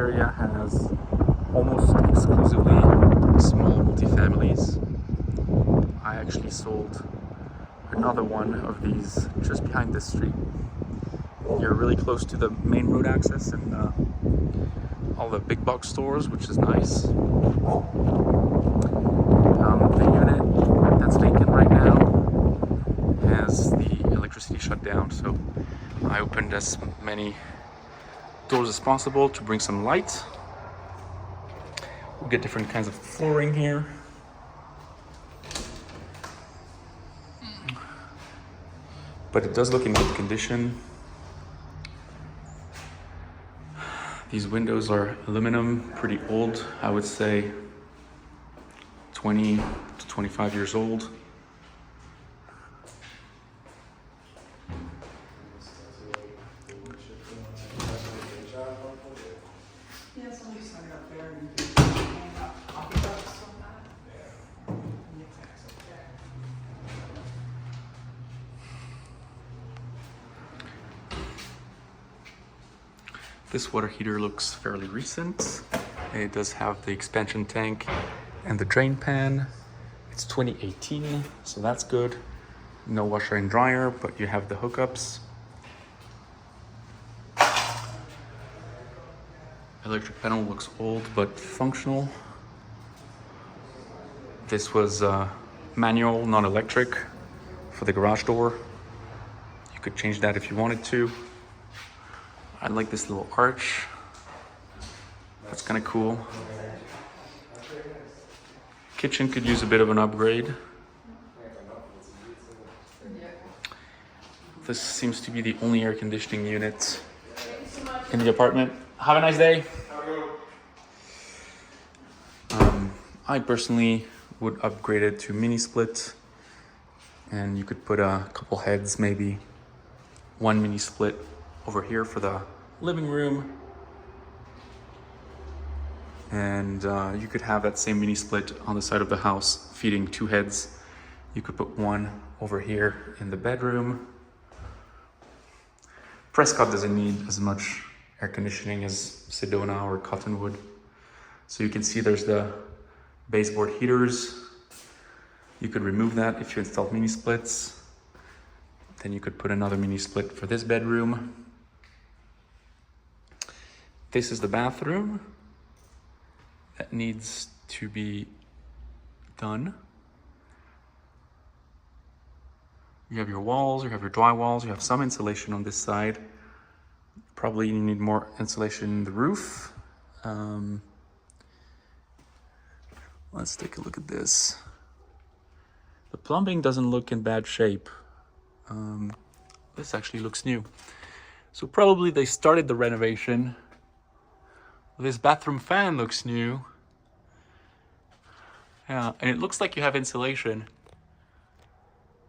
area has almost exclusively small multifamilies. I actually sold another one of these just behind this street. You're really close to the main road access and all the big box stores, which is nice. The unit that's vacant right now has the electricity shut down, so I opened as many doors as possible to bring some light. We'll get different kinds of flooring here. But it does look in good condition. These windows are aluminum, pretty old, I would say 20 to 25 years old. This water heater looks fairly recent. It does have the expansion tank and the drain pan. It's 2018, so that's good. No washer and dryer, but you have the hookups. Electric panel looks old but functional. This was manual, not electric, for the garage door. You could change that if you wanted to. I like this little arch. That's kind of cool. Kitchen could use a bit of an upgrade. This seems to be the only air conditioning unit in the apartment. Have a nice day. I personally would upgrade it to mini split, and you could put a couple heads, maybe one mini split over here for the living room, and you could have that same mini split on the side of the house feeding two heads. You could put one over here in the bedroom. Prescott doesn't need as much air conditioning as Sedona or Cottonwood, so you can see there's the baseboard heaters. You could remove that if you installed mini splits. Then you could put another mini split for this bedroom. This is the bathroom that needs to be done. You have your walls, you have your dry walls, you have some insulation on this side. Probably you need more insulation in the roof. Let's take a look at this. The plumbing doesn't look in bad shape. This actually looks new. So probably they started the renovation. This bathroom fan looks new. Yeah, and it looks like you have insulation.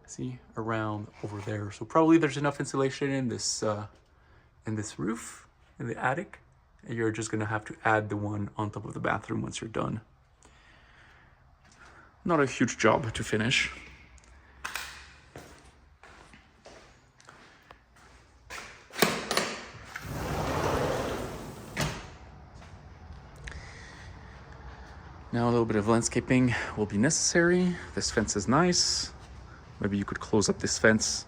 See, around over there. So probably there's enough insulation in this roof, in the attic. And you're just gonna have to add the one on top of the bathroom once you're done. Not a huge job to finish. Now a little bit of landscaping will be necessary. This fence is nice. Maybe you could close up this fence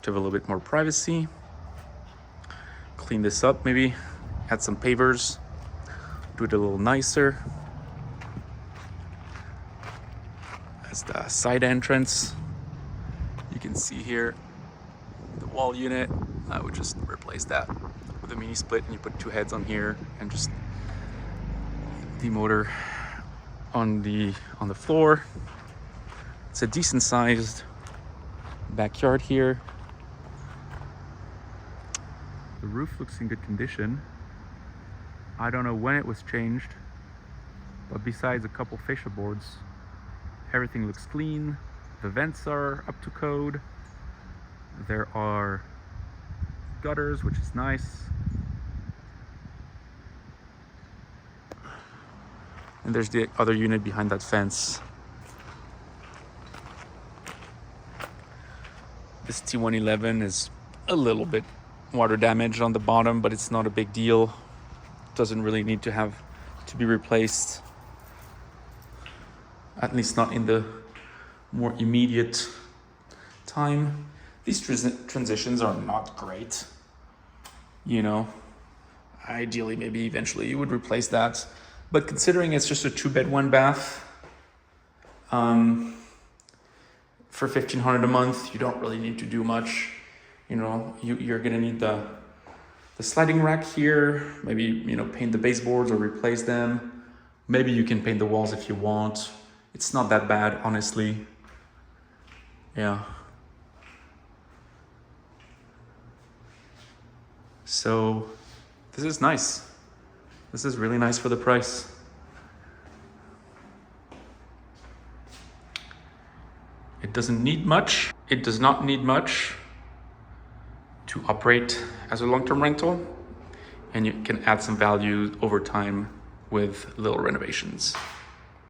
to have a little bit more privacy. Clean this up maybe, add some pavers, do it a little nicer. As the side entrance, you can see here the wall unit. I would just replace that with a mini split, and you put two heads on here and just the motor on the floor. It's a decent sized backyard here. The roof looks in good condition. I don't know when it was changed, but besides a couple fascia boards, everything looks clean. The vents are up to code. There are gutters, which is nice. And there's the other unit behind that fence. This T111 is a little bit water damaged on the bottom, but it's not a big deal. doesn't really need to be replaced, at least not in the more immediate time. These transitions are not great, you know. Ideally, maybe eventually you would replace that, but considering it's just a 2-bed 1-bath, for $1,500 a month, you don't really need to do much. You know, you're gonna need the sliding rack here, maybe, you know, paint the baseboards or replace them. Maybe you can paint the walls if you want. It's not that bad, honestly. Yeah. So this is nice. This is really nice for the price. It doesn't need much. It does not need much to operate as a long-term rental, and you can add some value over time with little renovations.